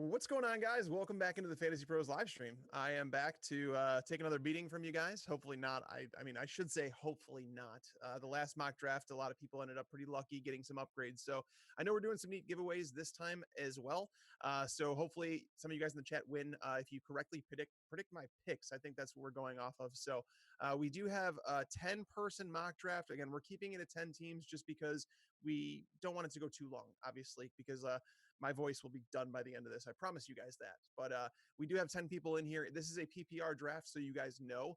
What's going on, guys? Welcome back into the Fantasy Pros live stream. I am back to take another beating from you guys. Hopefully not. I mean, I should say hopefully not. The last mock draft, a lot of people ended up pretty lucky getting some upgrades. So I know we're doing some neat giveaways this time as well. So hopefully some of you guys in the chat win if you correctly predict my picks. I think that's what we're going off of. So we do have a 10-person mock draft. Again, we're keeping it at 10 teams just because we don't want it to go too long, obviously, because my voice will be done by the end of this. I promise you guys that. But we do have 10 people in here. This is a PPR draft, so you guys know.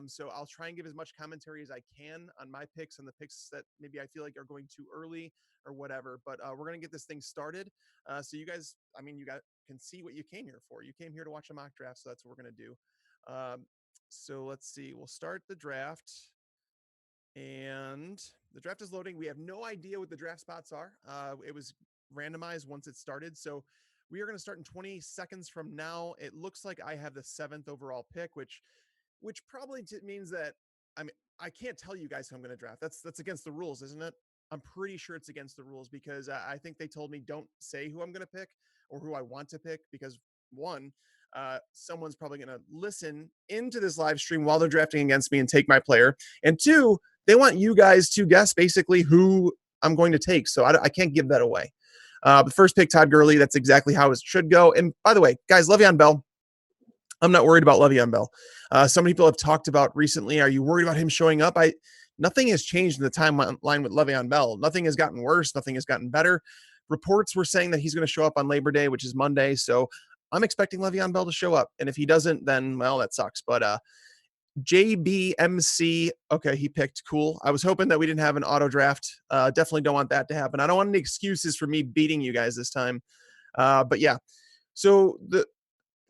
So I'll try and give as much commentary as I can on my picks and the picks that maybe I feel like are going too early or whatever. But we're going to get this thing started. So you guys, you guys can see what you came here for. You came here to watch a mock draft, so that's what we're going to do. So let's see. We'll start the draft. And the draft is loading. We have no idea what the draft spots are. It was randomized once it started. So we are going to start in 20 seconds from now. It looks like I have the 7th overall pick, which probably means that I can't tell you guys who I'm going to draft. That's against the rules, isn't it? I'm pretty sure it's against the rules because I think they told me don't say who I'm going to pick or who I want to pick because one, someone's probably going to listen into this live stream while they're drafting against me and take my player. And two, they want you guys to guess basically who I'm going to take. So I can't give that away. The first pick, Todd Gurley. That's exactly how it should go. And by the way, guys, Le'Veon Bell. I'm not worried about Le'Veon Bell. Some people have talked about recently, are you worried about him showing up? Nothing has changed in the timeline with Le'Veon Bell. Nothing has gotten worse. Nothing has gotten better. Reports were saying that he's going to show up on Labor Day, which is Monday. So I'm expecting Le'Veon Bell to show up. And if he doesn't, then, well, that sucks. But JBMC. Okay, he picked. Cool. I was hoping that we didn't have an auto draft. Definitely don't want that to happen. I don't want any excuses for me beating you guys this time. But yeah. So the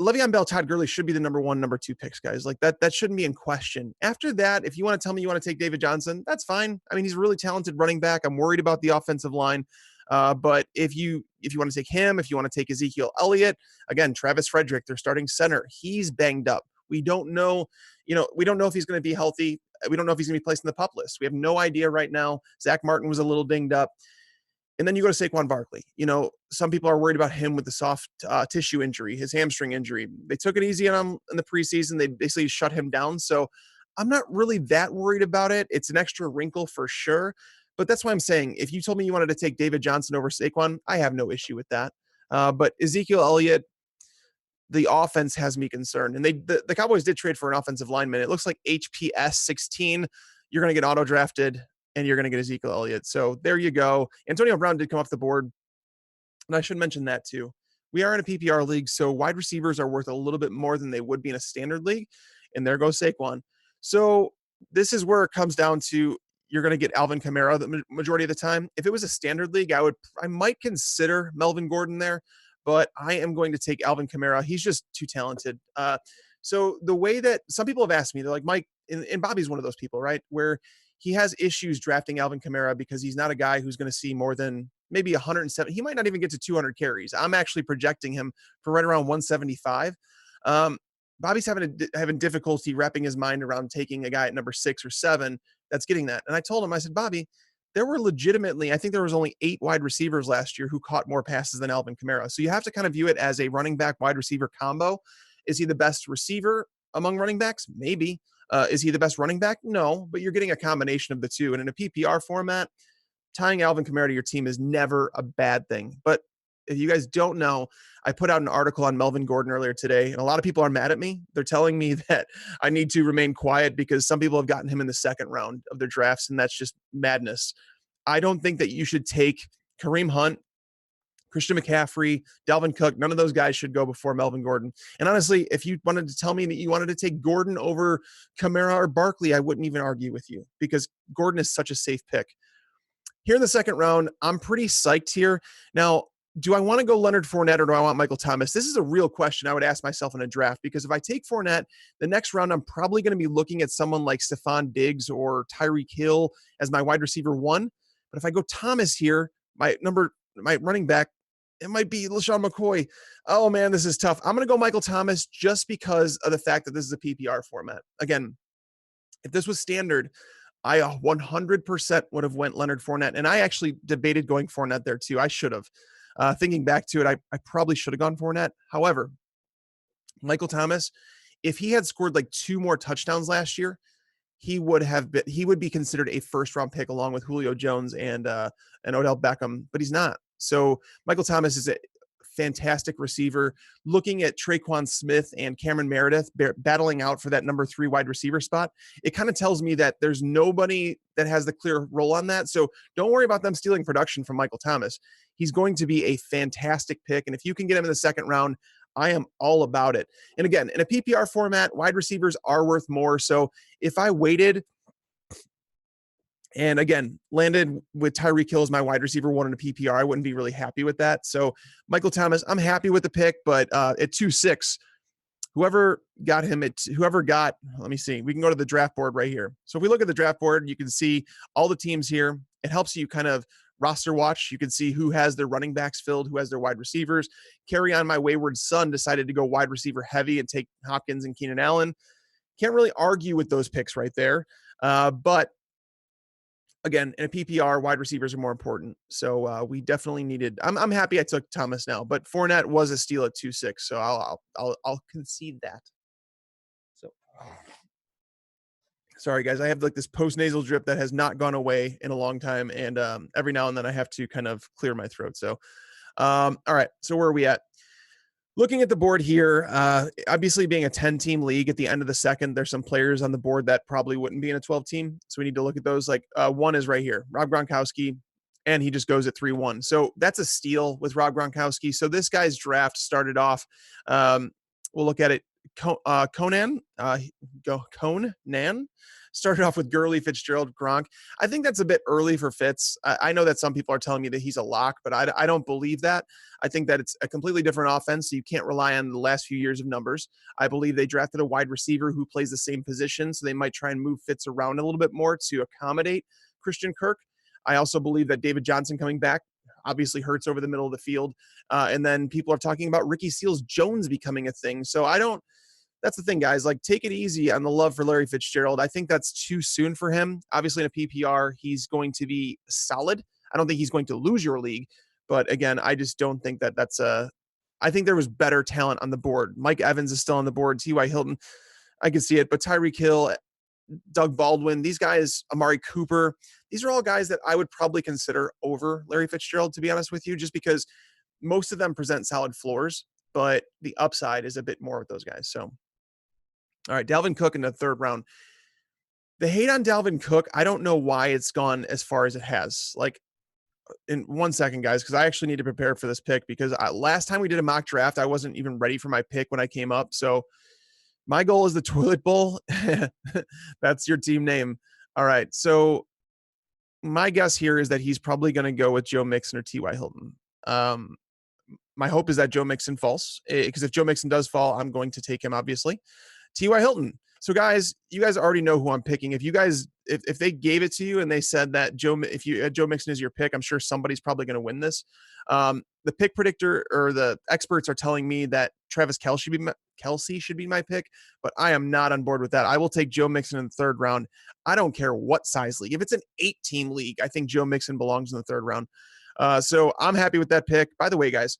Le'Veon Bell, Todd Gurley should be the number 1, number 2 picks, guys. Like that shouldn't be in question. After that, if you want to tell me you want to take David Johnson, that's fine. I mean, he's a really talented running back. I'm worried about the offensive line. But if you want to take him, if you want to take Ezekiel Elliott, again, Travis Frederick, their starting center, he's banged up. We don't know, we don't know if he's going to be healthy. We don't know if he's going to be placed in the PUP list. We have no idea right now. Zach Martin was a little dinged up. And then you go to Saquon Barkley. Some people are worried about him with the soft tissue injury, his hamstring injury. They took it easy on him in the preseason. They basically shut him down. So I'm not really that worried about it. It's an extra wrinkle for sure. But that's why I'm saying, if you told me you wanted to take David Johnson over Saquon, I have no issue with that. But Ezekiel Elliott, the offense has me concerned. And the Cowboys did trade for an offensive lineman. It looks like HPS 16. You're going to get auto drafted and you're going to get Ezekiel Elliott. So there you go. Antonio Brown did come off the board. And I should mention that too. We are in a PPR league, so wide receivers are worth a little bit more than they would be in a standard league. And there goes Saquon. So this is where it comes down to, you're going to get Alvin Kamara the majority of the time. If it was a standard league, I might consider Melvin Gordon there, but I am going to take Alvin Kamara. He's just too talented. So the way that some people have asked me, they're like, Mike, and Bobby's one of those people, right, where he has issues drafting Alvin Kamara because he's not a guy who's going to see more than maybe 107. He might not even get to 200 carries. I'm actually projecting him for right around 175. Bobby's having difficulty wrapping his mind around taking a guy at number 6 or 7 that's getting that. And I told him, I said, Bobby, there were legitimately, I think there was only 8 wide receivers last year who caught more passes than Alvin Kamara. So you have to kind of view it as a running back wide receiver combo. Is he the best receiver among running backs? Maybe. Is he the best running back? No, but you're getting a combination of the two. And in a PPR format, tying Alvin Kamara to your team is never a bad thing. But if you guys don't know, I put out an article on Melvin Gordon earlier today, and a lot of people are mad at me. They're telling me that I need to remain quiet because some people have gotten him in the second round of their drafts, and that's just madness. I don't think that you should take Kareem Hunt, Christian McCaffrey, Dalvin Cook. None of those guys should go before Melvin Gordon. And honestly, if you wanted to tell me that you wanted to take Gordon over Kamara or Barkley, I wouldn't even argue with you because Gordon is such a safe pick. Here in the second round, I'm pretty psyched here. Now, do I want to go Leonard Fournette or do I want Michael Thomas? This is a real question I would ask myself in a draft because if I take Fournette, the next round, I'm probably going to be looking at someone like Stephon Diggs or Tyreek Hill as my wide receiver 1. But if I go Thomas here, my running back, it might be LaShawn McCoy. Oh, man, this is tough. I'm going to go Michael Thomas just because of the fact that this is a PPR format. Again, if this was standard, I 100% would have went Leonard Fournette. And I actually debated going Fournette there too. I should have. Thinking back to it, I probably should have gone Fournette. However, Michael Thomas, if he had scored like 2 more touchdowns last year, he would be considered a first round pick along with Julio Jones and Odell Beckham, but he's not. So Michael Thomas is a fantastic receiver. Looking at Traquan Smith and Cameron Meredith battling out for that number 3 wide receiver spot, it kind of tells me that there's nobody that has the clear role on that. So don't worry about them stealing production from Michael Thomas. He's going to be a fantastic pick. And if you can get him in the second round, I am all about it. And again, in a PPR format, wide receivers are worth more. So if I waited and again landed with Tyreek Hill as my wide receiver 1 in a PPR, I wouldn't be really happy with that. So Michael Thomas, I'm happy with the pick, but at 2-6, whoever got, let me see, we can go to the draft board right here. So if we look at the draft board, you can see all the teams here. It helps you kind of roster watch. You can see who has their running backs filled, who has their wide receivers. Carry on my wayward son decided to go wide receiver heavy and take Hopkins and Keenan Allen. Can't really argue with those picks right there. But again, in a PPR, wide receivers are more important. So we definitely needed. I'm happy I took Thomas now, but Fournette was a steal at 2-6, so I'll concede that. So sorry guys, I have like this post nasal drip that has not gone away in a long time, and every now and then I have to kind of clear my throat. So all right, so where are we at? Looking at the board here, obviously being a 10-team league at the end of the second, there's some players on the board that probably wouldn't be in a 12-team. So we need to look at those. Like one is right here, Rob Gronkowski, and he just goes at 3-1. So that's a steal with Rob Gronkowski. So this guy's draft started off, we'll look at it, Conan started off with Gurley, Fitzgerald, Gronk. I think that's a bit early for Fitz. I know that some people are telling me that he's a lock, but I don't believe that. I think that it's a completely different offense, so you can't rely on the last few years of numbers. I believe they drafted a wide receiver who plays the same position, so they might try and move Fitz around a little bit more to accommodate Christian Kirk. I also believe that David Johnson coming back obviously hurts over the middle of the field. And then people are talking about Ricky Seals-Jones becoming a thing. So that's the thing, guys. Like, take it easy on the love for Larry Fitzgerald. I think that's too soon for him. Obviously, in a PPR, he's going to be solid. I don't think he's going to lose your league. But again, I just don't think that that's a. I think there was better talent on the board. Mike Evans is still on the board. T.Y. Hilton, I can see it. But Tyreek Hill, Doug Baldwin, these guys, Amari Cooper, these are all guys that I would probably consider over Larry Fitzgerald, to be honest with you, just because most of them present solid floors, but the upside is a bit more with those guys. So. All right, Dalvin Cook in the third round. The hate on Dalvin Cook, I don't know why it's gone as far as it has. Like, in 1 second, guys, because I actually need to prepare for this pick because last time we did a mock draft, I wasn't even ready for my pick when I came up. So my goal is the Toilet Bowl. That's your team name. All right. So my guess here is that he's probably going to go with Joe Mixon or T.Y. Hilton. My hope is that Joe Mixon falls, because if Joe Mixon does fall, I'm going to take him, obviously. T.Y. Hilton. So guys, you guys already know who I'm picking. If you guys, if they gave it to you and they said that Joe Mixon is your pick, I'm sure somebody's probably going to win this. The pick predictor or the experts are telling me that Travis Kelce should be my pick, but I am not on board with that. I will take Joe Mixon in the third round. I don't care what size league. If it's an 8-team league, I think Joe Mixon belongs in the third round. So I'm happy with that pick. By the way, guys,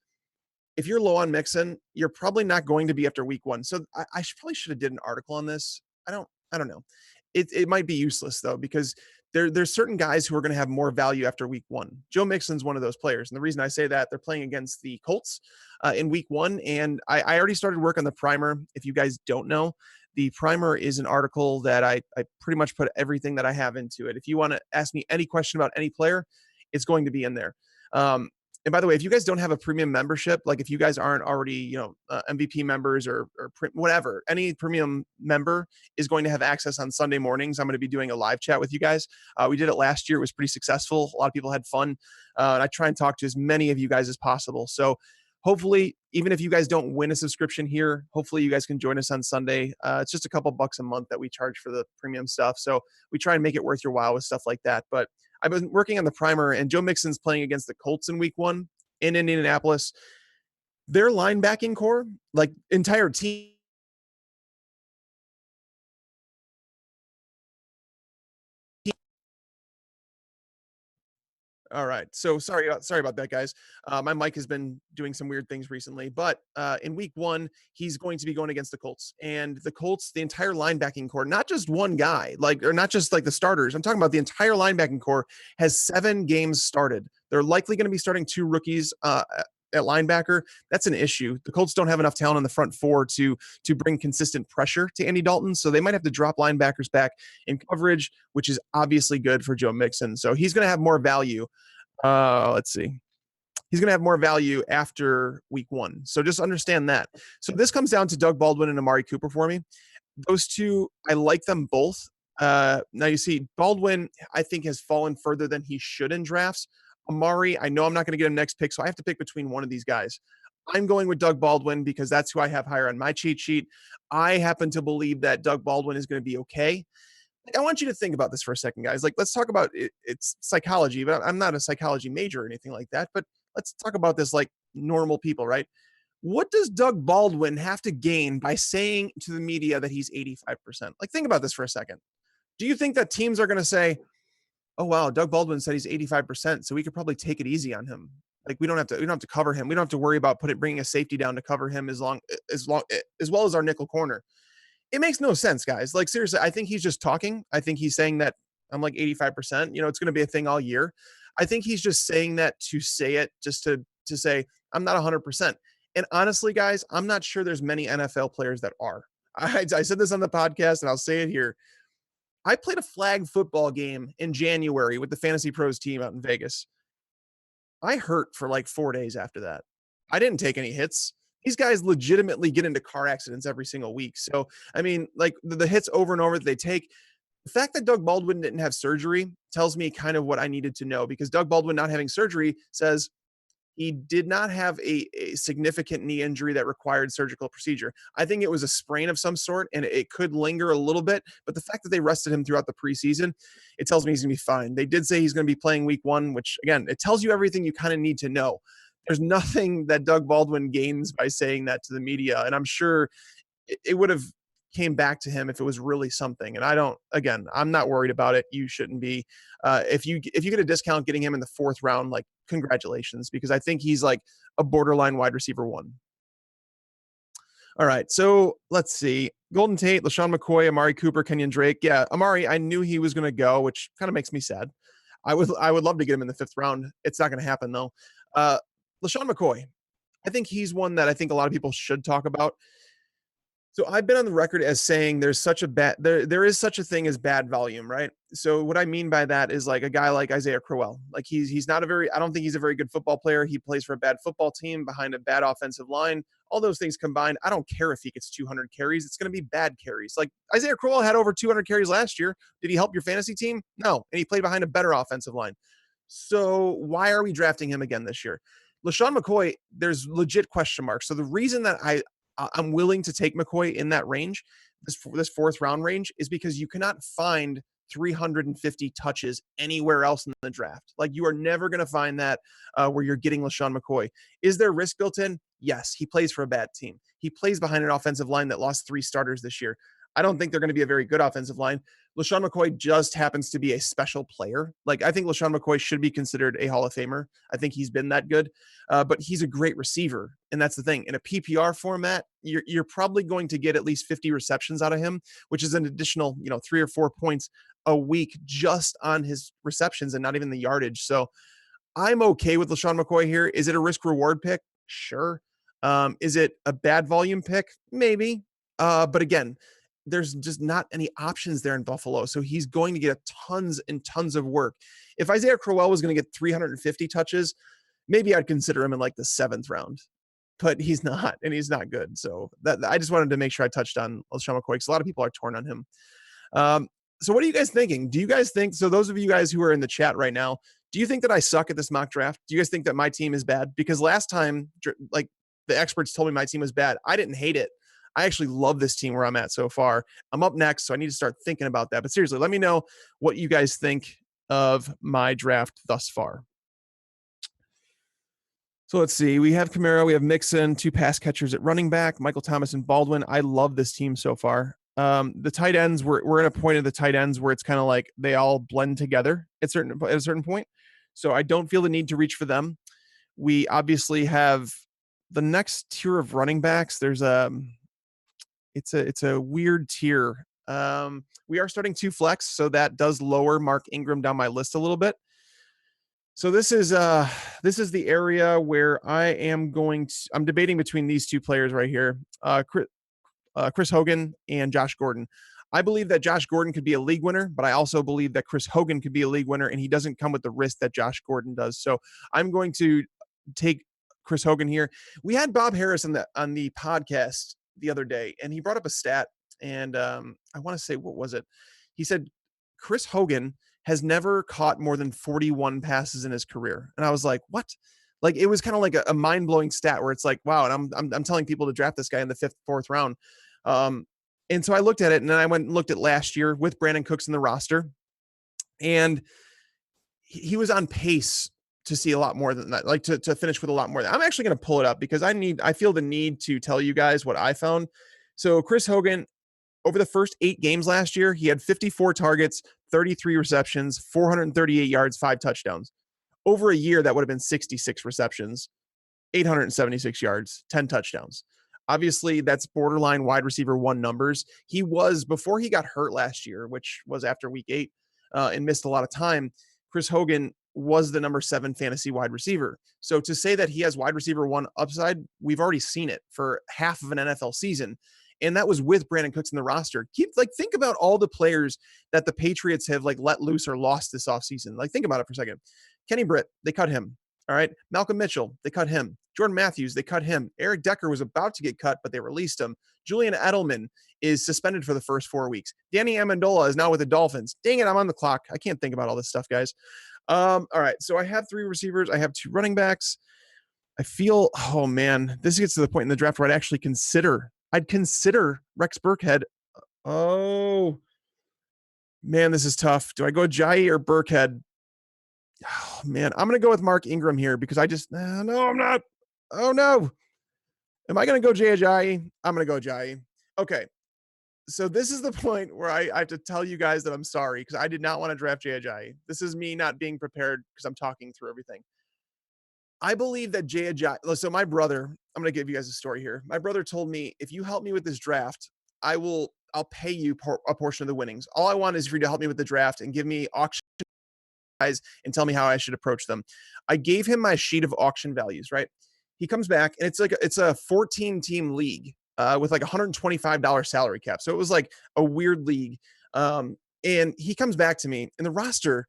if you're low on Mixon, you're probably not going to be after week 1. So I probably should have did an article on this. I don't know. It might be useless though, because there's certain guys who are going to have more value after week 1. Joe Mixon's one of those players. And the reason I say that, they're playing against the Colts in week 1. And I already started work on the primer. If you guys don't know, the primer is an article that I pretty much put everything that I have into it. If you want to ask me any question about any player, it's going to be in there. And by the way, if you guys don't have a premium membership, like if you guys aren't already, MVP members or whatever, any premium member is going to have access on Sunday mornings. I'm going to be doing a live chat with you guys. We did it last year. It was pretty successful. A lot of people had fun. And I try and talk to as many of you guys as possible. So hopefully, even if you guys don't win a subscription here, hopefully you guys can join us on Sunday. It's just a couple bucks a month that we charge for the premium stuff. So we try and make it worth your while with stuff like that. But I've been working on the primer, and Joe Mixon's playing against the Colts in week 1 in Indianapolis. Their linebacking core, like entire team, All right. So sorry about that, guys. My mic has been doing some weird things recently, but in week one, he's going to be going against the Colts, and the Colts, the entire linebacking core, not just one guy, like or not just like the starters. I'm talking about the entire linebacking core has 7 games started. They're likely going to be starting 2 rookies. At linebacker, that's an issue. The Colts don't have enough talent in the front four to bring consistent pressure to Andy Dalton, so they might have to drop linebackers back in coverage, which is obviously good for Joe Mixon. So he's going to have more value. Let's see. He's going to have more value after week one. So just understand that. So this comes down to Doug Baldwin and Amari Cooper for me. Those two, I like them both. Now you see Baldwin, I think, has fallen further than he should in drafts. Amari, I know I'm not going to get him next pick, so I have to pick between one of these guys. I'm going with Doug Baldwin because that's who I have higher on my cheat sheet. I happen to believe that Doug Baldwin is going to be okay. I want you to think about this for a second, guys. Like, let's talk about it. It's psychology, but I'm not a psychology major or anything like that. But let's talk about this like normal people, right? What does Doug Baldwin have to gain by saying to the media that he's 85%? Like, think about this for a second. Do you think that teams are going to say, "Oh wow, Doug Baldwin said he's 85%, so we could probably take it easy on him. Like we don't have to cover him. We don't have to worry about bringing a safety down to cover him as well as our nickel corner." It makes no sense, guys. Like seriously, I think he's just talking. I think he's saying that I'm like 85%. You know, it's going to be a thing all year. I think he's just saying that to say it, just to say I'm not 100%. And honestly, guys, I'm not sure there's many NFL players that are. I said this on the podcast, and I'll say it here. I played a flag football game in January with the Fantasy Pros team out in Vegas. I hurt for like 4 days after that. I didn't take any hits. These guys legitimately get into car accidents every single week. So, I mean, like the hits over and over that they take. The fact that Doug Baldwin didn't have surgery tells me kind of what I needed to know, because Doug Baldwin not having surgery says he did not have a significant knee injury that required surgical procedure. I think it was a sprain of some sort, and it could linger a little bit. But the fact that they rested him throughout the preseason, it tells me he's going to be fine. They did say he's going to be playing week one, which, again, it tells you everything you kind of need to know. There's nothing that Doug Baldwin gains by saying that to the media, and I'm sure it would have came back to him if it was really something. And I'm not worried about it. You shouldn't be. If you get a discount getting him in the 4th round, like congratulations, because I think he's like a borderline wide receiver 1. All right, so let's see. Golden Tate, LaShawn McCoy, Amari Cooper, Kenyon Drake. Yeah, Amari, I knew he was going to go, which kind of makes me sad. I would love to get him in the 5th round. It's not going to happen though. LaShawn McCoy, I think he's one that I think a lot of people should talk about. So I've been on the record as saying there is such a thing as bad volume, right? So what I mean by that is like a guy like Isaiah Crowell. Like he's not I don't think he's a very good football player. He plays for a bad football team behind a bad offensive line. All those things combined, I don't care if he gets 200 carries. It's going to be bad carries. Like Isaiah Crowell had over 200 carries last year. Did he help your fantasy team? No. And he played behind a better offensive line. So why are we drafting him again this year? LaShawn McCoy, there's legit question marks. So the reason that I'm willing to take McCoy in that range, this 4th round range, is because you cannot find 350 touches anywhere else in the draft. Like you are never going to find that where you're getting LaShawn McCoy. Is there risk built in? Yes. He plays for a bad team. He plays behind an offensive line that lost 3 starters this year. I don't think they're going to be a very good offensive line. LaShawn McCoy just happens to be a special player. Like I think LaShawn McCoy should be considered a Hall of Famer. I think he's been that good, but he's a great receiver. And that's the thing. In a PPR format, you're probably going to get at least 50 receptions out of him, which is an additional, 3 or 4 points a week just on his receptions and not even the yardage. So I'm okay with LaShawn McCoy here. Is it a risk reward pick? Sure. Is it a bad volume pick? Maybe. But again, there's just not any options there in Buffalo. So he's going to get tons and tons of work. If Isaiah Crowell was going to get 350 touches, maybe I'd consider him in like the 7th round, but he's not, and he's not good. So I just wanted to make sure I touched on LaShawn McCoy because a lot of people are torn on him. So what are you guys thinking? Do you guys think, so those of you guys who are in the chat right now, do you think that I suck at this mock draft? Do you guys think that my team is bad? Because last time, like the experts told me my team was bad. I didn't hate it. I actually love this team where I'm at so far. I'm up next, so I need to start thinking about that. But seriously, let me know what you guys think of my draft thus far. So let's see. We have Kamara, we have Mixon, 2 pass catchers at running back, Michael Thomas and Baldwin. I love this team so far. The tight ends, we're at a point of the tight ends where it's kind of like they all blend together at a certain point. So I don't feel the need to reach for them. We obviously have the next tier of running backs. There's it's a weird tier. We are starting 2 flex, so that does lower Mark Ingram down my list a little bit. So this is the area where I'm debating between these 2 players right here. Chris Hogan and Josh Gordon. I believe that Josh Gordon could be a league winner, but I also believe that Chris Hogan could be a league winner, and he doesn't come with the risk that Josh Gordon does. So I'm going to take Chris Hogan here. We had Bob Harris on the podcast the other day, and he brought up a stat, and I want to say, what was it? He said Chris Hogan has never caught more than 41 passes in his career, and I was like, what? Like, it was kind of like a mind blowing stat where it's like, wow. And I'm telling people to draft this guy in the 5th, 4th round. And so I looked at it, and then I went and looked at last year with Brandon Cooks in the roster, and he was on pace to see a lot more than that, like to finish with a lot more. I'm actually going to pull it up because I feel the need to tell you guys what I found. So Chris Hogan, over the first 8 games last year, he had 54 targets, 33 receptions, 438 yards, 5 touchdowns. Over a year, that would have been 66 receptions, 876 yards, 10 touchdowns. Obviously, that's borderline wide receiver 1 numbers. He was, before he got hurt last year, which was after week 8, and missed a lot of time, Chris Hogan was the number 7 fantasy wide receiver. So to say that he has wide receiver 1 upside, we've already seen it for half of an NFL season. And that was with Brandon Cooks in the roster. Think about all the players that the Patriots have let loose or lost this offseason. Think about it for a second. Kenny Britt, they cut him. All right. Malcolm Mitchell, they cut him. Jordan Matthews, they cut him. Eric Decker was about to get cut, but they released him. Julian Edelman is suspended for the first 4 weeks. Danny Amendola is now with the Dolphins. Dang it, I'm on the clock. I can't think about all this stuff, guys. All right. So I have 3 receivers. I have 2 running backs. I feel, oh man, this gets to the point in the draft where I'd consider Rex Burkhead. Oh man, this is tough. Do I go Jai or Burkhead? Oh man, I'm going to go with Mark Ingram here because no, I'm not. Oh no. Am I going to go Jay Ajayi? I'm going to go Ajayi. Okay. So this is the point where I have to tell you guys that I'm sorry because I did not want to draft Jay Ajayi. This is me not being prepared because I'm talking through everything. I believe that Jay Ajayi, so my brother, I'm going to give you guys a story here. My brother told me, if you help me with this draft, I'll pay you a portion of the winnings. All I want is for you to help me with the draft and give me auction guys and tell me how I should approach them. I gave him my sheet of auction values, right? He comes back and it's a 14 team league with like $125 salary cap. So it was like a weird league. And he comes back to me and the roster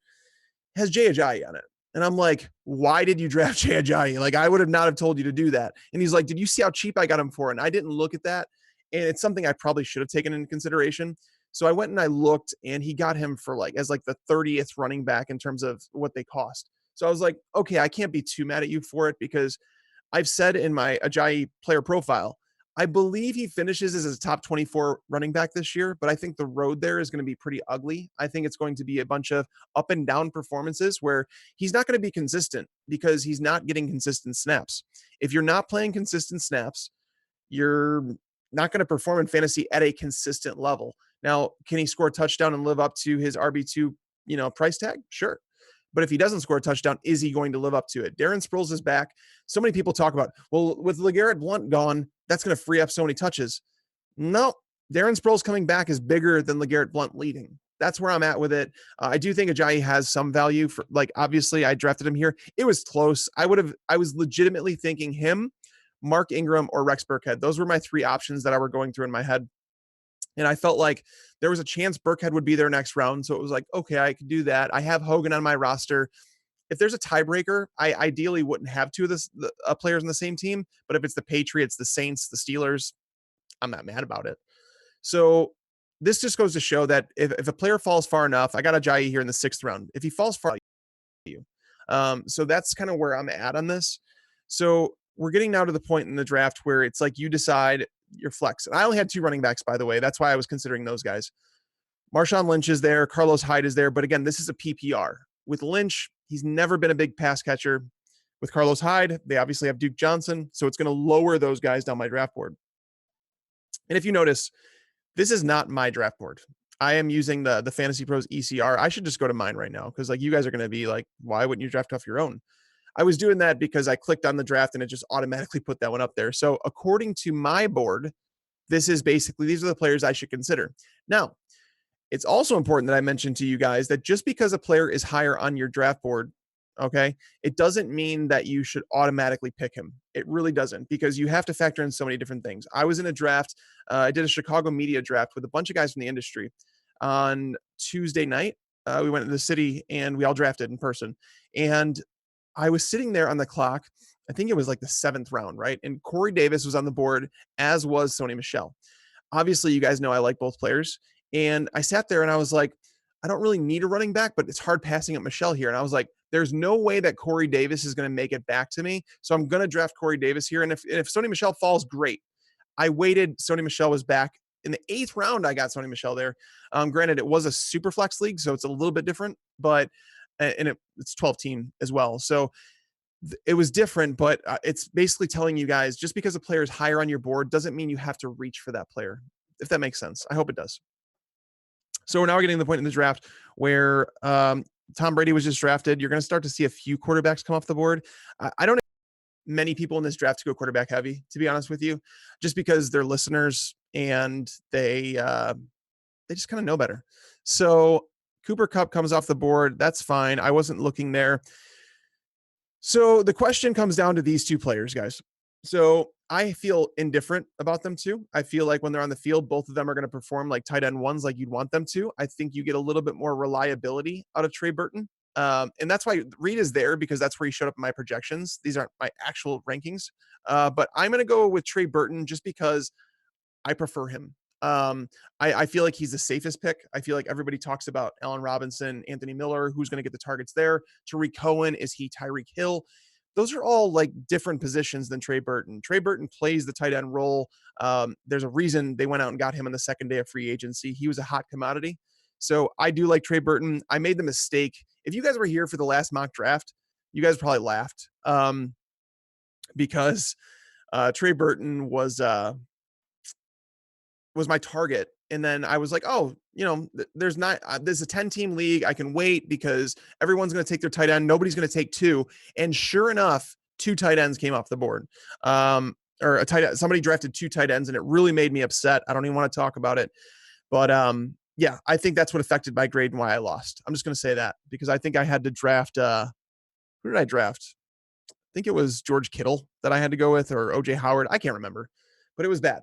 has Jay Ajayi on it. And I'm like, why did you draft Jay Ajayi? Like, I would have not have told you to do that. And he's like, did you see how cheap I got him for? And I didn't look at that. And it's something I probably should have taken into consideration. So I went and I looked, and he got him for as the 30th running back in terms of what they cost. So I was like, okay, I can't be too mad at you for it because I've said in my Ajayi player profile, I believe he finishes as a top 24 running back this year, but I think the road there is going to be pretty ugly. I think it's going to be a bunch of up and down performances where he's not going to be consistent because he's not getting consistent snaps. If you're not playing consistent snaps, you're not going to perform in fantasy at a consistent level. Now, can he score a touchdown and live up to his RB2, price tag? Sure. But if he doesn't score a touchdown, is he going to live up to it? Darren Sproles is back. So many people talk about, well, with LeGarrette Blount gone, that's going to free up so many touches. No, Darren Sproles coming back is bigger than LeGarrette Blount leading. That's where I'm at with it. I do think Ajayi has some value for, obviously I drafted him here. It was close. I was legitimately thinking him, Mark Ingram, or Rex Burkhead. Those were my 3 options that I were going through in my head. And I felt like there was a chance Burkhead would be there next round. So it was like, okay, I could do that. I have Hogan on my roster. If there's a tiebreaker, I ideally wouldn't have 2 of the players on the same team. But if it's the Patriots, the Saints, the Steelers, I'm not mad about it. So this just goes to show that if a player falls far enough, I got Ajayi here in the 6th round. If he falls far, you. So that's kind of where I'm at on this. So we're getting now to the point in the draft where it's like you decide your flex. And I only had 2 running backs, by the way. That's why I was considering those guys. Marshawn Lynch is there. Carlos Hyde is there. But again, this is a PPR. With Lynch, he's never been a big pass catcher. With Carlos Hyde, they obviously have Duke Johnson. So it's going to lower those guys down my draft board. And if you notice, this is not my draft board. I am using the Fantasy Pros ECR. I should just go to mine right now because like you guys are going to be like, why wouldn't you draft off your own? I was doing that because I clicked on the draft and it just automatically put that one up there. So according to my board, this is basically these are the players I should consider. Now, it's also important that I mention to you guys that just because a player is higher on your draft board, okay, it doesn't mean that you should automatically pick him. It really doesn't, because you have to factor in so many different things. I was in a draft. I did a Chicago media draft with a bunch of guys from the industry on Tuesday night. We went to the city and we all drafted in person. And I was sitting there on the clock. I think it was like the 7th round, right? And Corey Davis was on the board, as was Sony Michel. Obviously, you guys know I like both players. And I sat there and I was like, I don't really need a running back, but it's hard passing up Michelle here. And I was like, there's no way that Corey Davis is going to make it back to me. So I'm going to draft Corey Davis here. And if Sony Michel falls, great. I waited. Sony Michel was back. In the 8th round, I got Sony Michel there. Granted, it was a super flex league, so it's a little bit different, but it's 12 team as well. So it was different, but it's basically telling you guys just because a player is higher on your board doesn't mean you have to reach for that player, if that makes sense. I hope it does. So we're now getting to the point in the draft where Tom Brady was just drafted. You're going to start to see a few quarterbacks come off the board. I don't many people in this draft to go quarterback heavy, to be honest with you, just because they're listeners and they just kind of know better. So Cooper Kupp comes off the board. That's fine. I wasn't looking there. So the question comes down to these two players, guys. So I feel indifferent about them too. I feel like when they're on the field, both of them are going to perform like tight end ones, like you'd want them to. I think you get a little bit more reliability out of Trey Burton. And that's why Reed is there, because that's where he showed up in my projections. These aren't my actual rankings. But I'm going to go with Trey Burton just because I prefer him. I feel like he's the safest pick. I feel like everybody talks about Allen Robinson, Anthony Miller, who's going to get the targets there. Tariq Cohen, is he Tyreek Hill? Those are all like different positions than Trey Burton. Trey Burton plays the tight end role. There's a reason they went out and got him on the second day of free agency. He was a hot commodity. So I do like Trey Burton. I made the mistake. If you guys were here for the last mock draft, you guys probably laughed because Trey Burton was my target. And then I was like, oh, there's not, there's a 10-team league. I can wait because everyone's going to take their tight end. Nobody's going to take 2. And sure enough, 2 tight ends came off the board. Or a tight end, somebody drafted 2 tight ends and it really made me upset. I don't even want to talk about it. But yeah, I think that's what affected my grade and why I lost. I'm just going to say that because I think I had to draft, who did I draft? I think it was George Kittle that I had to go with, or OJ Howard. I can't remember, but it was bad.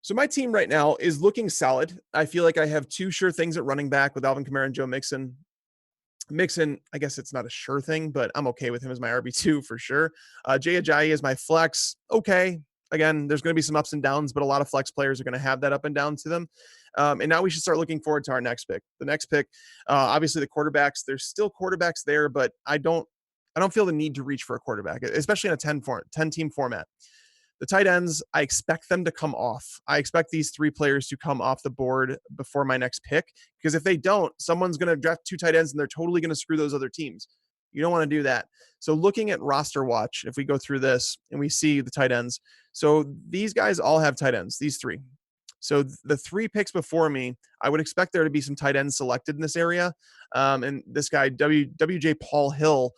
So my team right now is looking solid. I feel like I have 2 sure things at running back with Alvin Kamara and Joe Mixon. Mixon, I guess it's not a sure thing, but I'm okay with him as my RB2 for sure. Jay Ajayi is my flex. Okay. Again, there's going to be some ups and downs, but a lot of flex players are going to have that up and down to them. And now we should start looking forward to our next pick. The next pick, obviously the quarterbacks, there's still quarterbacks there, but I don't feel the need to reach for a quarterback, especially in a 10-team format. The tight ends, I expect them to come off. I expect these 3 players to come off the board before my next pick, because if they don't, someone's going to draft 2 tight ends and they're totally going to screw those other teams. You don't want to do that. So looking at roster watch, if we go through this and we see the tight ends, so these guys all have tight ends, these 3. So the 3 picks before me, I would expect there to be some tight ends selected in this area. And this guy, WJ Paul Hill,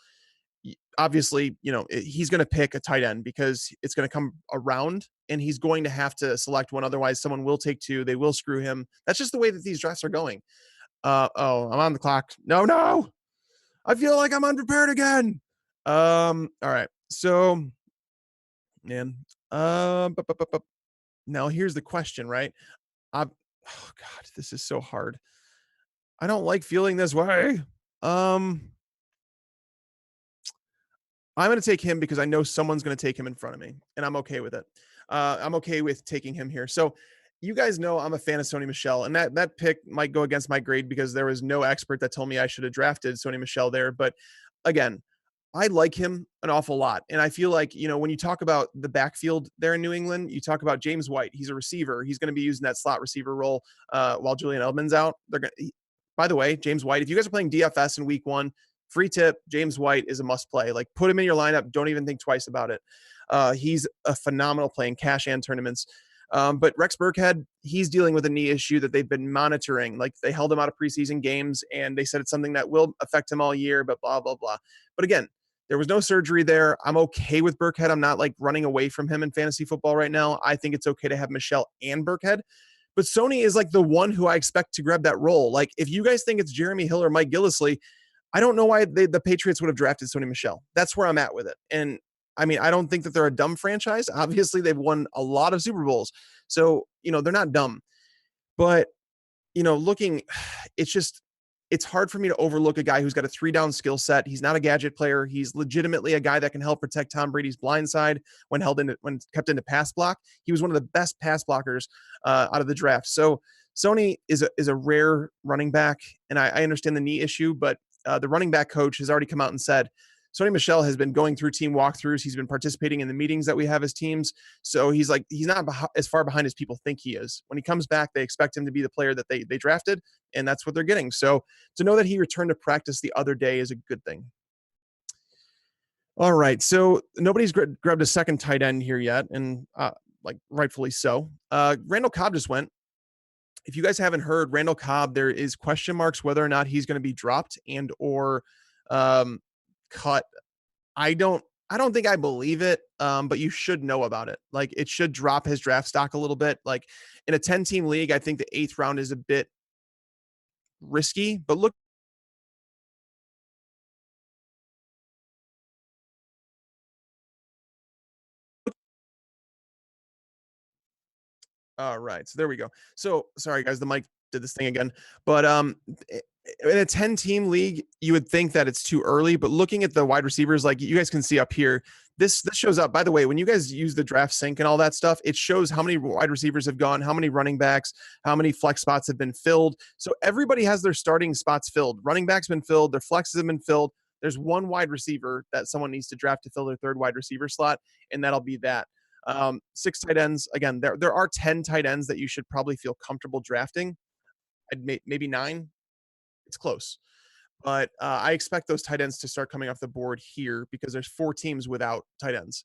obviously, he's going to pick a tight end because it's going to come around and he's going to have to select one. Otherwise, someone will take 2. They will screw him. That's just the way that these drafts are going. I'm on the clock. No. I feel like I'm unprepared again. All right. So, man, now here's the question, right? Oh God, this is so hard. I don't like feeling this way. I'm going to take him because I know someone's going to take him in front of me, and I'm okay with it. I'm okay with taking him here. So you guys know I'm a fan of Sony Michel, and that pick might go against my grade because there was no expert that told me I should have drafted Sony Michel there. But again, I like him an awful lot. And I feel like, when you talk about the backfield there in New England, you talk about James White. He's a receiver. He's going to be using that slot receiver role while Julian Edelman's out. By the way, James White, if you guys are playing DFS in week 1, free tip, James White is a must play. Like, put him in your lineup. Don't even think twice about it. He's a phenomenal play in cash and tournaments. But Rex Burkhead, he's dealing with a knee issue that they've been monitoring. Like they held him out of preseason games and they said it's something that will affect him all year, but blah, blah, blah. But again, there was no surgery there. I'm okay with Burkhead. I'm not like running away from him in fantasy football right now. I think it's okay to have Michelle and Burkhead. But Sony is like the one who I expect to grab that role. Like if you guys think it's Jeremy Hill or Mike Gillislee, I don't know why the Patriots would have drafted Sony Michel. That's where I'm at with it. And I mean, I don't think that they're a dumb franchise. Obviously, they've won a lot of Super Bowls. So, they're not dumb. But, looking, it's just, it's hard for me to overlook a guy who's got a 3-down skill set. He's not a gadget player. He's legitimately a guy that can help protect Tom Brady's blind side when kept into pass block. He was one of the best pass blockers out of the draft. So Sony is a rare running back, and I understand the knee issue, but the running back coach has already come out and said Sony Michel has been going through team walkthroughs. He's been participating in the meetings that we have as teams. So he's not as far behind as people think he is. When he comes back, they expect him to be the player that they drafted, and that's what they're getting. So to know that he returned to practice the other day is a good thing. All right. So nobody's grabbed a second tight end here yet, and rightfully so. Randall Cobb just went. If you guys haven't heard, Randall Cobb, there is question marks whether or not he's going to be dropped and or cut. I don't think I believe it, but you should know about it. Like it should drop his draft stock a little bit. Like in a 10-team league, I think the 8th round is a bit risky, but look. All right. So there we go. So sorry guys, the mic did this thing again. But in a 10-team league, you would think that it's too early, but looking at the wide receivers, like you guys can see up here, this shows up. By the way, when you guys use the draft sync and all that stuff, it shows how many wide receivers have gone, how many running backs, how many flex spots have been filled. So everybody has their starting spots filled. Running backs been filled, their flexes have been filled. There's one wide receiver that someone needs to draft to fill their 3rd wide receiver slot, and that'll be that. 6 tight ends. Again, there are 10 tight ends that you should probably feel comfortable drafting. Maybe 9. It's close. But I expect those tight ends to start coming off the board here because there's 4 teams without tight ends.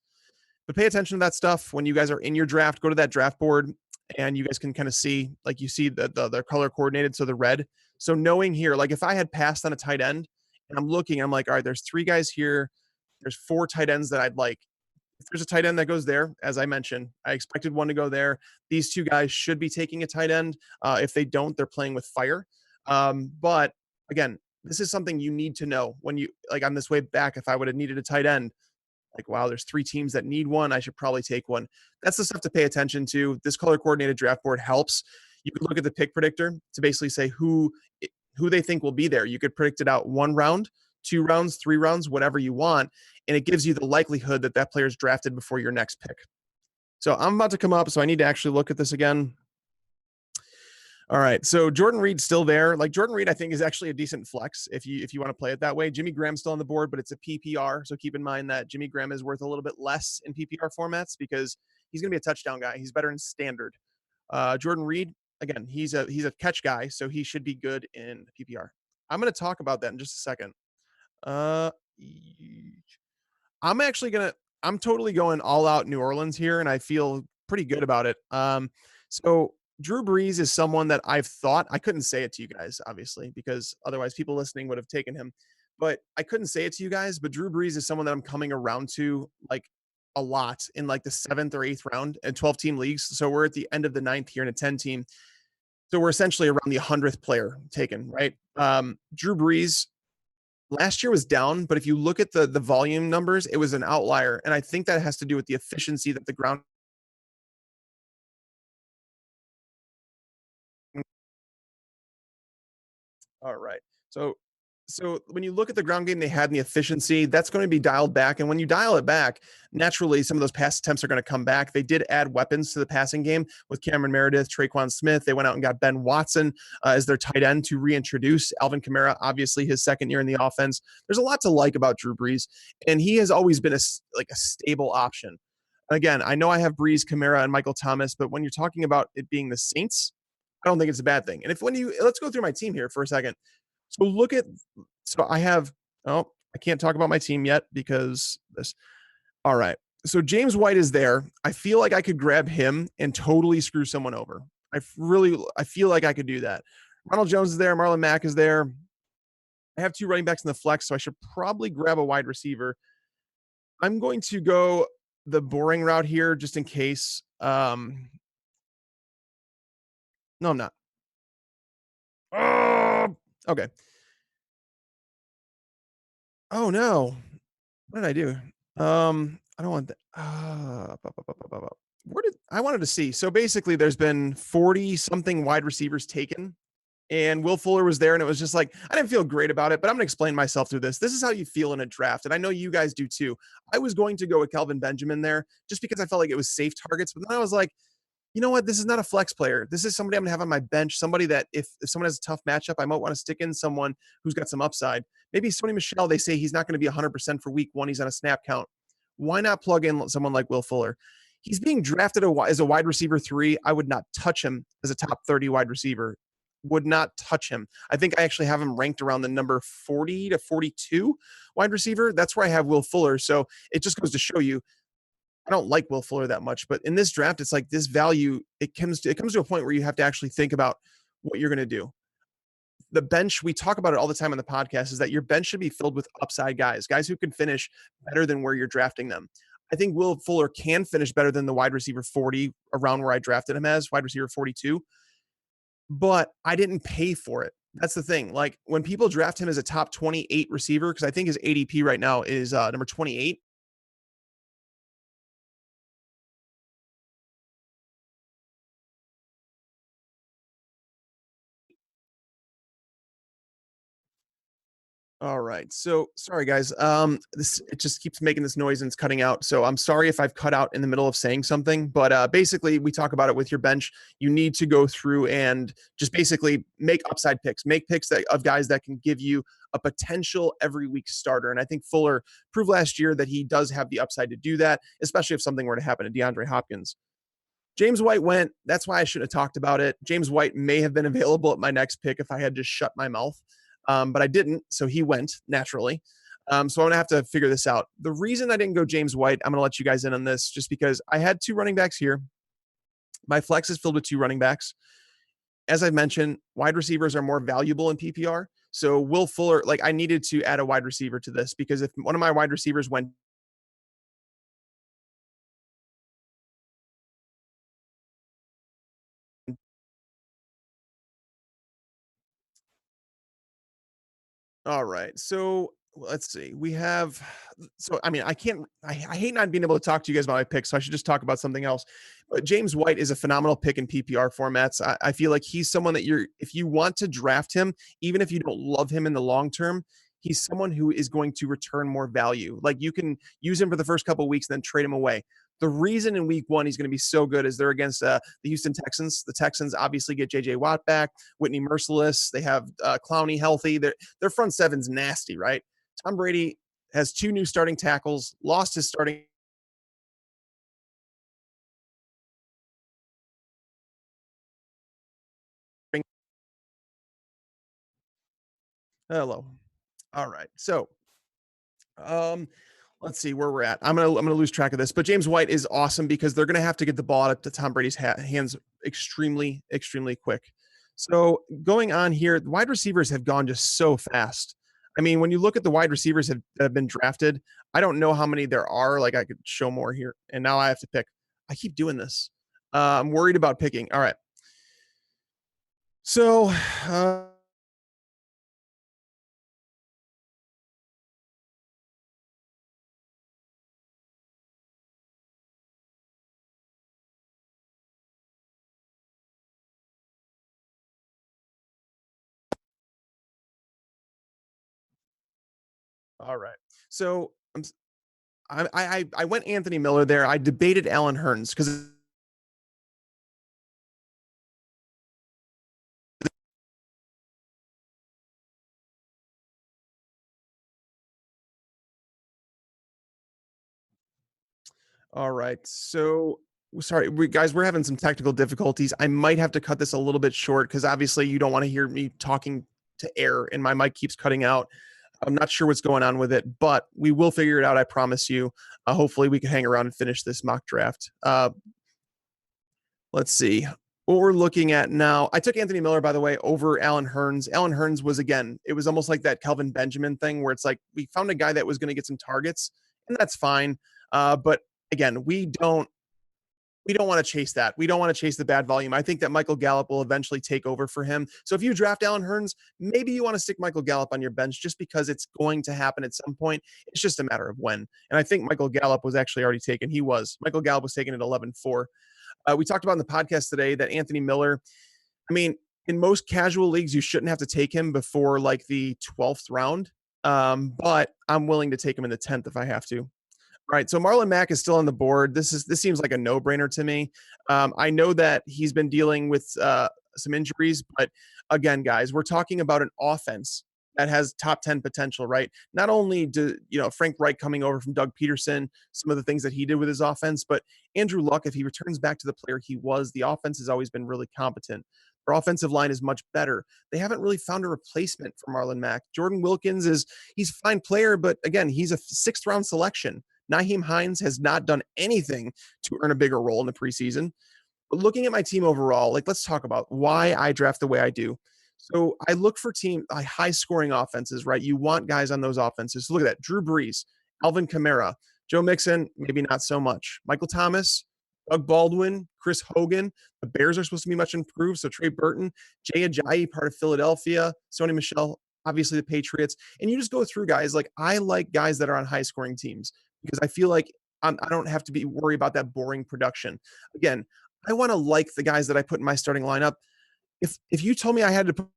But pay attention to that stuff when you guys are in your draft. Go to that draft board, and you guys can kind of see, like you see the color coordinated, so the red. So knowing here, like if I had passed on a tight end and I'm looking, I'm like, all right, there's 3 guys here. There's 4 tight ends that I'd like. If there's a tight end that goes there, as I mentioned, I expected one to go there. These 2 guys should be taking a tight end. If they don't, they're playing with fire. But again, this is something you need to know when you like on this way back. If I would have needed a tight end, like, wow, there's 3 teams that need one. I should probably take one. That's the stuff to pay attention to. This color coordinated draft board helps. You can look at the pick predictor to basically say who they think will be there. You could predict it out 1 round, 2 rounds, 3 rounds, whatever you want. And it gives you the likelihood that that player is drafted before your next pick. So I'm about to come up, so I need to actually look at this again. All right, so Jordan Reed's still there. Like Jordan Reed, I think is actually a decent flex if you want to play it that way. Jimmy Graham's still on the board, but it's a PPR, so keep in mind that Jimmy Graham is worth a little bit less in PPR formats because he's going to be a touchdown guy. He's better in standard. Jordan Reed, again, he's a catch guy, so he should be good in PPR. I'm going to talk about that in just a second. I'm totally going all out New Orleans here, and I feel pretty good about it. So Drew Brees is someone that I've thought, I couldn't say it to you guys, obviously, because otherwise people listening would have taken him. But I couldn't say it to you guys, but Drew Brees is someone that I'm coming around to like a lot in like the 7th or 8th round in 12-team leagues. So we're at the end of the 9th here in a 10-team. So we're essentially around the 100th player taken, right? Drew Brees last year was down, but if you look at the volume numbers, it was an outlier. And I think that has to do with the efficiency that the ground. All right. So when you look at the ground game they had and the efficiency, that's going to be dialed back. And when you dial it back, naturally some of those pass attempts are going to come back. They did add weapons to the passing game with Cameron Meredith, Traquan Smith. They went out and got Ben Watson as their tight end to reintroduce Alvin Kamara, obviously his 2nd year in the offense. There's a lot to like about Drew Brees, and he has always been a stable option. Again, I know I have Brees, Kamara, and Michael Thomas, but when you're talking about it being the Saints, I don't think it's a bad thing. And let's go through my team here for a second. So I have, I can't talk about my team yet because this. All right. So James White is there. I feel like I could grab him and totally screw someone over. I feel like I could do that. Ronald Jones is there. Marlon Mack is there. I have two running backs in the flex, so I should probably grab a wide receiver. I'm going to go the boring route here just in case. No, I'm not. Oh, okay. Oh no. What did I do? I don't want that. Where did I wanted to see? So basically, there's been 40 something wide receivers taken, and Will Fuller was there, and it was just like I didn't feel great about it. But I'm gonna explain myself through this. This is how you feel in a draft, and I know you guys do too. I was going to go with Kelvin Benjamin there just because I felt like it was safe targets, but then I was like, you know what? This is not a flex player. This is somebody I'm gonna have on my bench. Somebody that if someone has a tough matchup, I might want to stick in someone who's got some upside. Maybe Sony Michel. They say he's not going to be 100% for week one. He's on a snap count. Why not plug in someone like Will Fuller? He's being drafted as a wide receiver 3. I would not touch him as a top 30 wide receiver. Would not touch him. I think I actually have him ranked around the number 40 to 42 wide receiver. That's where I have Will Fuller. So it just goes to show you I don't like Will Fuller that much, but in this draft, it's like this value. It comes to a point where you have to actually think about what you're going to do. The bench, we talk about it all the time on the podcast, is that your bench should be filled with upside guys who can finish better than where you're drafting them. I think Will Fuller can finish better than the wide receiver 40 around where I drafted him as wide receiver 42, but I didn't pay for it. That's the thing. Like when people draft him as a top 28 receiver, because I think his ADP right now is number 28. All right. So sorry guys. This it just keeps making this noise and it's cutting out. So I'm sorry if I've cut out in the middle of saying something, but basically we talk about it with your bench. You need to go through and just basically make upside picks, make picks of guys that can give you a potential every week starter. And I think Fuller proved last year that he does have the upside to do that, especially if something were to happen to DeAndre Hopkins. James White went. That's why I should have talked about it. James White may have been available at my next pick if I had just shut my mouth, but I didn't. So he went naturally. So I'm going to have to figure this out. The reason I didn't go James White, I'm going to let you guys in on this just because I had two running backs here. My flex is filled with two running backs. As I've mentioned, wide receivers are more valuable in PPR. So Will Fuller, like I needed to add a wide receiver to this because if one of my wide receivers went all right. So let's see. We have so I mean, I can't I hate not being able to talk to you guys about my picks, so I should just talk about something else. But James White is a phenomenal pick in PPR formats. I feel like he's someone that if you want to draft him, even if you don't love him in the long term, he's someone who is going to return more value. Like you can use him for the first couple of weeks and then trade him away. The reason in week one he's going to be so good is they're against the Houston Texans. The Texans obviously get J.J. Watt back, Whitney Merciless. They have Clowney healthy. Their front seven's nasty, right? Tom Brady has two new starting tackles, lost his starting. Hello. All right. So Um, let's see where we're at. I'm gonna lose track of this, but James White is awesome because they're gonna have to get the ball out to Tom Brady's hands extremely quick. So going on here, the wide receivers have gone just so fast. I mean, when you look at the wide receivers that have been drafted, I don't know how many there are. Like I could show more here, and now I have to pick. I keep doing this. I'm worried about picking. All right. So, uh, all right. So I went Anthony Miller there. I debated Alan Hearns because all right. So sorry, guys, we're having some technical difficulties. I might have to cut this a little bit short because obviously you don't want to hear me talking to air and my mic keeps cutting out. I'm not sure what's going on with it, but we will figure it out. I promise you. Hopefully we can hang around and finish this mock draft. Let's see what we're looking at now. I took Anthony Miller, by the way, over Alan Hearns. Alan Hearns was, again, it was almost like that Kelvin Benjamin thing where it's like we found a guy that was going to get some targets, and that's fine. But again, we don't want to chase that. We don't want to chase the bad volume. I think that Michael Gallup will eventually take over for him. So if you draft Alan Hearns, maybe you want to stick Michael Gallup on your bench just because it's going to happen at some point. It's just a matter of when. And I think Michael Gallup was actually already taken. Michael Gallup was taken at 11-4. We talked about in the podcast today that Anthony Miller, I mean, in most casual leagues, you shouldn't have to take him before like the 12th round. But I'm willing to take him in the 10th if I have to. All right, so Marlon Mack is still on the board. This seems like a no-brainer to me. I know that he's been dealing with some injuries, but again, guys, we're talking about an offense that has top 10 potential, right? Not only do Frank Reich coming over from Doug Peterson, some of the things that he did with his offense, but Andrew Luck, if he returns back to the player he was, the offense has always been really competent. Their offensive line is much better. They haven't really found a replacement for Marlon Mack. Jordan Wilkins he's a fine player, but again, he's a 6th round selection. Nyheim Hines has not done anything to earn a bigger role in the preseason. But looking at my team overall, let's talk about why I draft the way I do. So I look for high scoring offenses, right? You want guys on those offenses. So look at that. Drew Brees, Alvin Kamara, Joe Mixon, maybe not so much. Michael Thomas, Doug Baldwin, Chris Hogan. The Bears are supposed to be much improved. So Trey Burton, Jay Ajayi, part of Philadelphia, Sony Michel, obviously the Patriots. And you just go through guys. I like guys that are on high scoring teams because I feel like I don't have to worry about that boring production. Again, I want to like the guys that I put in my starting lineup. If you told me I had to put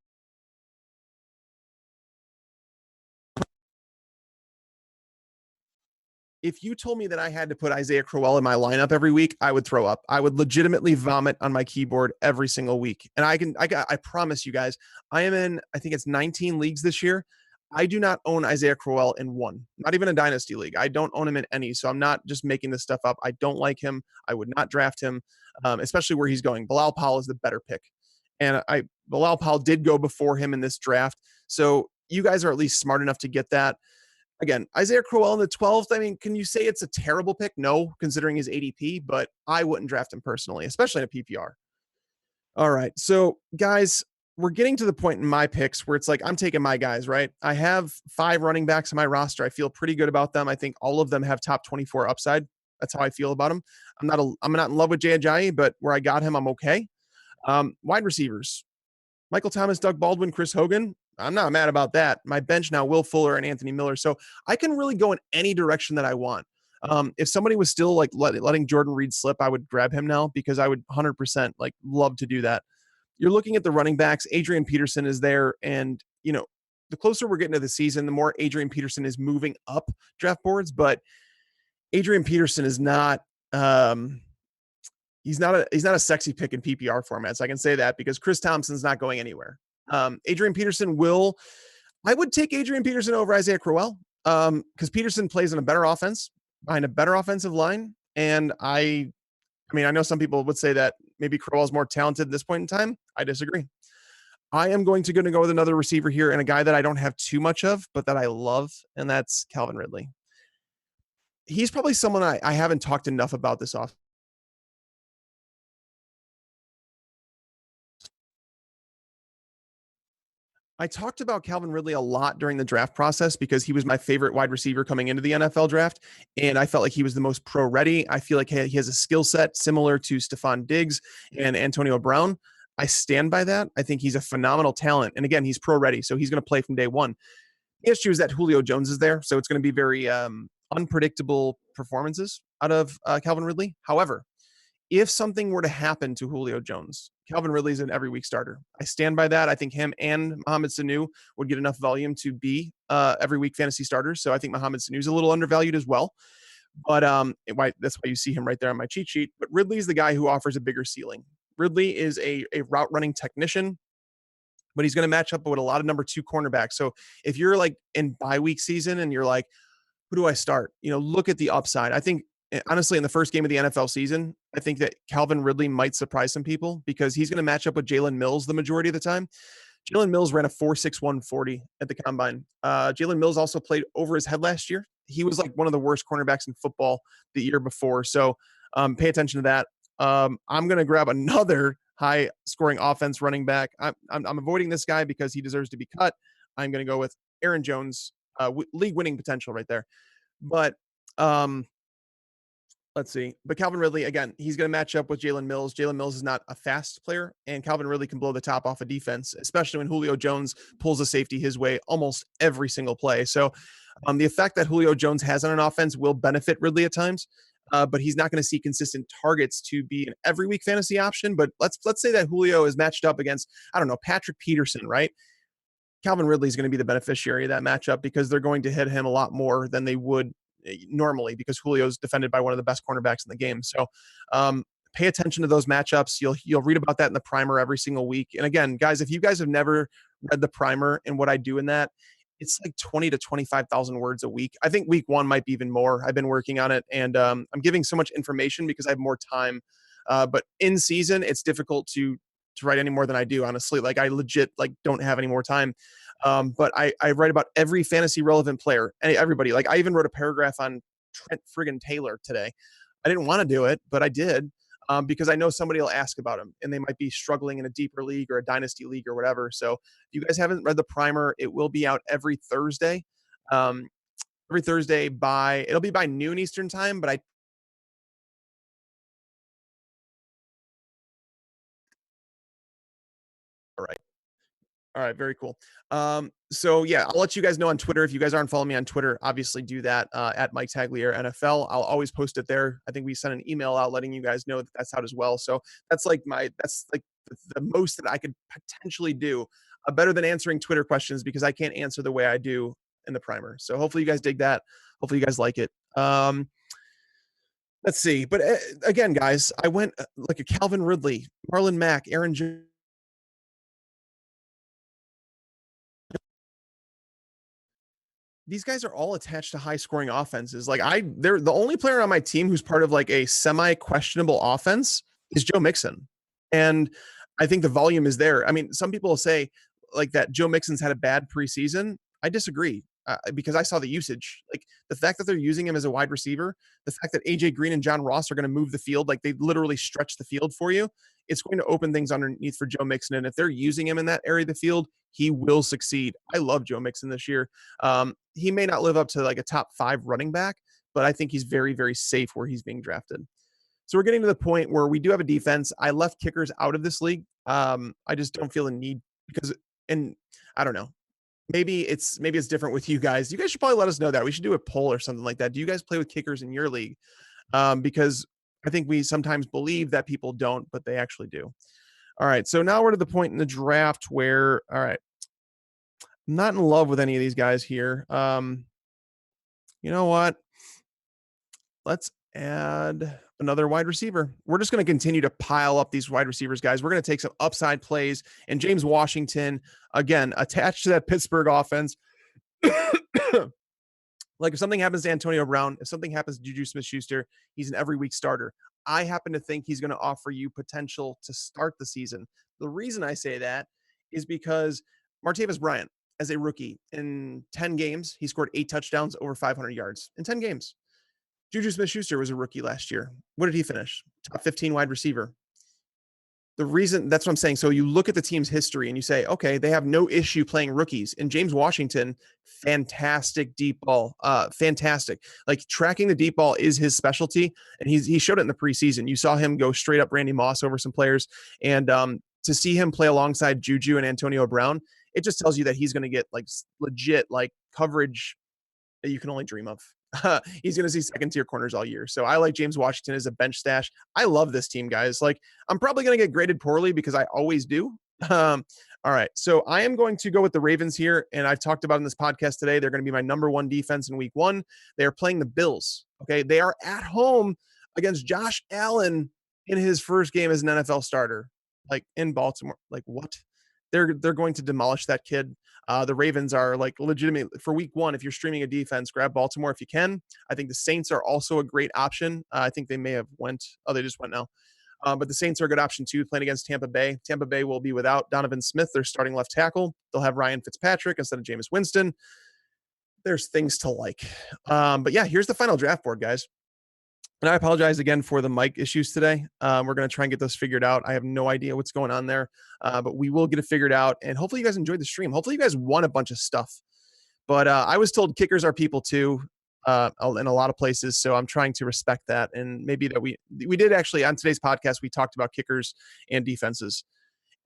if you told me that I had to put Isaiah Crowell in my lineup every week, I would throw up. I would legitimately vomit on my keyboard every single week. And I promise you guys, I am in, I think it's 19 leagues this year. I do not own Isaiah Crowell in one, not even a dynasty league. I don't own him in any. So I'm not just making this stuff up. I don't like him. I would not draft him, especially where he's going. Bilal Powell is the better pick. And Bilal Powell did go before him in this draft. So you guys are at least smart enough to get that. Again, Isaiah Crowell in the 12th, I mean, can you say it's a terrible pick? No, considering his ADP, but I wouldn't draft him personally, especially in a PPR. All right. So, guys, we're getting to the point in my picks where it's like I'm taking my guys, right? I have 5 running backs on my roster. I feel pretty good about them. I think all of them have top 24 upside. That's how I feel about them. I'm not in love with Jay Ajayi, but where I got him, I'm okay. Wide receivers. Michael Thomas, Doug Baldwin, Chris Hogan. I'm not mad about that. My bench now, Will Fuller and Anthony Miller. So I can really go in any direction that I want. If somebody was still letting Jordan Reed slip, I would grab him now because I would 100% love to do that. You're looking at the running backs. Adrian Peterson is there. And, the closer we're getting to the season, the more Adrian Peterson is moving up draft boards. But Adrian Peterson is not, he's not a sexy pick in PPR formats. I can say that because Chris Thompson's not going anywhere. Adrian Peterson I would take Adrian Peterson over Isaiah Crowell because Peterson plays in a better offense behind a better offensive line. And I know some people would say that maybe Crowell's more talented at this point in time. I disagree. I am going to go with another receiver here and a guy that I don't have too much of, but that I love, and that's Calvin Ridley. He's probably someone I haven't talked enough about this off. I talked about Calvin Ridley a lot during the draft process because he was my favorite wide receiver coming into the NFL draft. And I felt like he was the most pro ready. I feel like he has a skill set similar to Stephon Diggs and Antonio Brown. I stand by that. I think he's a phenomenal talent. And again, he's pro ready. So he's going to play from day one. The issue is that Julio Jones is there. So it's going to be very unpredictable performances out of Calvin Ridley. However, if something were to happen to Julio Jones, Calvin Ridley's an every week starter. I stand by that. I think him and Mohamed Sanu would get enough volume to be every week fantasy starters. So I think Mohamed Sanu's a little undervalued as well. But that's why you see him right there on my cheat sheet. But Ridley's the guy who offers a bigger ceiling. Ridley is a route running technician, but he's going to match up with a lot of number 2 cornerbacks. So if you're in bye week season and you're like, who do I start? Look at the upside. I think honestly, in the first game of the NFL season, I think that Calvin Ridley might surprise some people because he's going to match up with Jalen Mills the majority of the time. Jalen Mills ran a 4.61 40 at the combine. Jalen Mills also played over his head last year He was like one of the worst cornerbacks in football the year before. So pay attention to that. I'm going to grab another high scoring offense running back. I'm avoiding this guy because he deserves to be cut. I'm going to go with Aaron Jones, league winning potential right there. But um, let's see. But Calvin Ridley, again, he's going to match up with Jalen Mills. Jalen Mills is not a fast player, and Calvin Ridley can blow the top off a defense, especially when Julio Jones pulls a safety his way almost every single play. So the effect that Julio Jones has on an offense will benefit Ridley at times, but he's not going to see consistent targets to be an every week fantasy option. But let's say that Julio is matched up against, I don't know, Patrick Peterson, right? Calvin Ridley is going to be the beneficiary of that matchup because they're going to hit him a lot more than they would normally because Julio's defended by one of the best cornerbacks in the game. So pay attention to those matchups. You'll read about that in the primer every single week. And again, guys, if you guys have never read the primer and what I do in that, it's like 20 to 25,000 words a week. I think week one might be even more. I've been working on it, and I'm giving so much information because I have more time. But in season, it's difficult to write any more than I do, honestly. Like I legit like don't have any more time. But I write about every fantasy relevant player and everybody. Like I even wrote a paragraph on Trent friggin' Taylor today. I didn't want to do it, but I did. Because I know somebody will ask about him and they might be struggling in a deeper league or a dynasty league or whatever. So if you guys haven't read the primer, it will be out every Thursday. Every Thursday it'll be by noon Eastern time, but all right. All right, very cool. So yeah, I'll let you guys know on Twitter. If you guys aren't following me on Twitter, obviously do that at Mike Tagliere NFL. I'll always post it there. I think we sent an email out letting you guys know that that's out as well. So that's like the most that I could potentially do, better than answering Twitter questions because I can't answer the way I do in the primer. So hopefully you guys dig that. Hopefully you guys like it. Let's see. But again, guys, I went like a Calvin Ridley, Marlon Mack, Aaron Jones. These guys are all attached to high scoring offenses. Like they're the only player on my team who's part of like a semi questionable offense is Joe Mixon. And I think the volume is there. I mean, some people will say like that Joe Mixon's had a bad preseason. I disagree because I saw the usage. Like the fact that they're using him as a wide receiver, the fact that AJ Green and John Ross are going to move the field, like they literally stretch the field for you. It's going to open things underneath for Joe Mixon. And if they're using him in that area of the field, he will succeed. I love Joe Mixon this year. He may not live up to like a top 5 running back, but I think he's very, very safe where he's being drafted. So we're getting to the point where we do have a defense. I left kickers out of this league. I just don't feel a need because, and I don't know, maybe it's different with you guys. You guys should probably let us know that. We should do a poll or something like that. Do you guys play with kickers in your league? Because I think we sometimes believe that people don't, but they actually do. All right. So now we're to the point in the draft where, all right, I'm not in love with any of these guys here. You know what? Let's add another wide receiver. We're just going to continue to pile up these wide receivers, guys. We're going to take some upside plays. And James Washington, again, attached to that Pittsburgh offense. Like if something happens to Antonio Brown, if something happens to Juju Smith-Schuster, he's an every week starter. I happen to think he's going to offer you potential to start the season. The reason I say that is because Martavis Bryant, as a rookie, in 10 games, he scored 8 touchdowns over 500 yards in 10 games. Juju Smith-Schuster was a rookie last year. What did he finish? Top 15 wide receiver. The reason that's what I'm saying. So you look at the team's history and you say, okay, they have no issue playing rookies. And James Washington, fantastic deep ball, fantastic. Like tracking the deep ball is his specialty, and he showed it in the preseason. You saw him go straight up Randy Moss over some players, and to see him play alongside Juju and Antonio Brown, it just tells you that he's going to get like legit like coverage that you can only dream of. He's going to see second tier corners all year. So I like James Washington as a bench stash. I love this team, guys. Like I'm probably going to get graded poorly because I always do. All right. So I am going to go with the Ravens here. And I've talked about in this podcast today, they're going to be my number 1 defense in week 1. They are playing the Bills. Okay. They are at home against Josh Allen in his first game as an NFL starter, like in Baltimore. Like what? They're going to demolish that kid. The Ravens are like legitimate for week 1. If you're streaming a defense, grab Baltimore if you can. I think the Saints are also a great option. I think they may have went. Oh, they just went now. But the Saints are a good option too, playing against Tampa Bay. Tampa Bay will be without Donovan Smith, their starting left tackle. They'll have Ryan Fitzpatrick instead of Jameis Winston. there's things to like. But yeah, here's the final draft board, guys. And I apologize again for the mic issues today. We're going to try and get those figured out. I have no idea what's going on there, but we will get it figured out. And hopefully you guys enjoyed the stream. Hopefully you guys won a bunch of stuff. But I was told kickers are people too, in a lot of places. So I'm trying to respect that. And maybe that we did actually on today's podcast, we talked about kickers and defenses.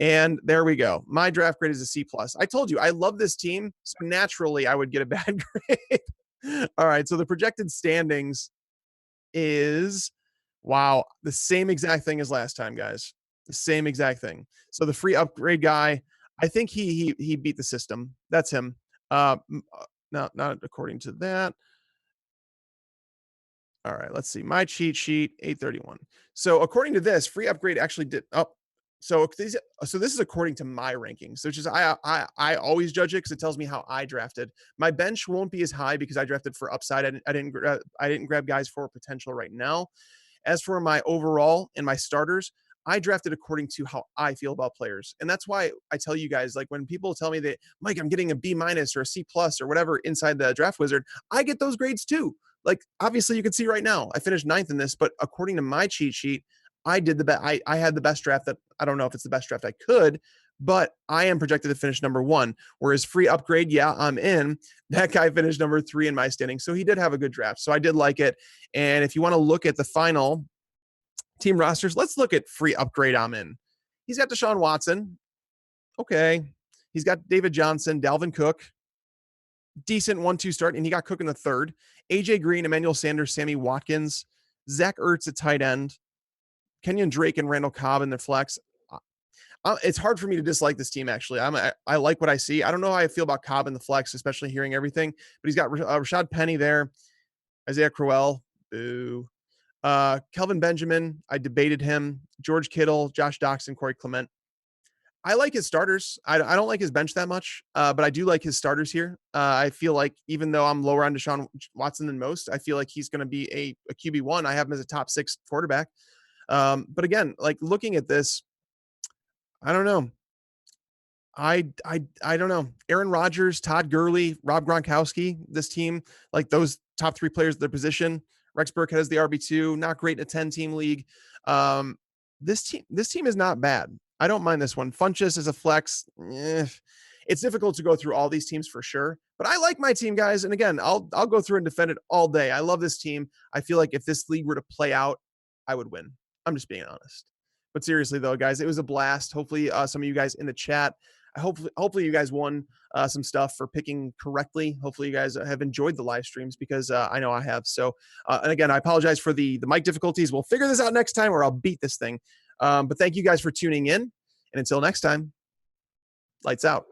And there we go. My draft grade is a C+. I told you, I love this team. So naturally, I would get a bad grade. All right. So the projected standings is, wow, the same exact thing as last time, guys. The same exact thing. So the free upgrade guy, I think he beat the system. That's him. Not according to that. All right, let's see. My cheat sheet, 831. So according to this, free upgrade actually did up. So this is according to my rankings, which is I always judge it because it tells me how I drafted. My bench won't be as high because I drafted for upside. I didn't grab guys for potential right now. As for my overall and my starters, I drafted according to how I feel about players. And that's why I tell you guys, like when people tell me that, Mike, I'm getting a B- or a C+ or whatever inside the draft wizard, I get those grades too. Like obviously you can see right now, I finished 9th in this, but according to my cheat sheet, I did the best. I had the best draft that I don't know if it's the best draft I could, but I am projected to finish number 1. Whereas free upgrade, yeah, I'm in. That guy finished number 3 in my standing. So he did have a good draft. So I did like it. And if you want to look at the final team rosters, let's look at free upgrade I'm in. He's got Deshaun Watson. Okay. He's got David Johnson, Dalvin Cook. Decent 1-2 start, and he got Cook in the 3rd. AJ Green, Emmanuel Sanders, Sammy Watkins, Zach Ertz at tight end, Kenyon Drake and Randall Cobb in the flex. It's hard for me to dislike this team, actually. I like what I see. I don't know how I feel about Cobb in the flex, especially hearing everything, but he's got Rashad Penny there, Isaiah Crowell, boo. Kelvin Benjamin, I debated him, George Kittle, Josh Doxson, Corey Clement. I like his starters. I don't like his bench that much, but I do like his starters here. I feel like even though I'm lower on Deshaun Watson than most, I feel like he's going to be a QB1. I have him as a top 6 quarterback. But again, like looking at this, I don't know. I don't know. Aaron Rodgers, Todd Gurley, Rob Gronkowski, this team, like those top 3 players at their position. Rex Burkhead has the RB2, not great in a 10-team league. This team is not bad. I don't mind this one. Funchess is a flex. It's difficult to go through all these teams for sure, but I like my team, guys. And again, I'll go through and defend it all day. I love this team. I feel like if this league were to play out, I would win. I'm just being honest. But seriously though, guys, it was a blast. Hopefully some of you guys in the chat, hopefully you guys won some stuff for picking correctly. Hopefully you guys have enjoyed the live streams because I know I have. So, and again, I apologize for the mic difficulties. We'll figure this out next time or I'll beat this thing. But thank you guys for tuning in. And until next time, lights out.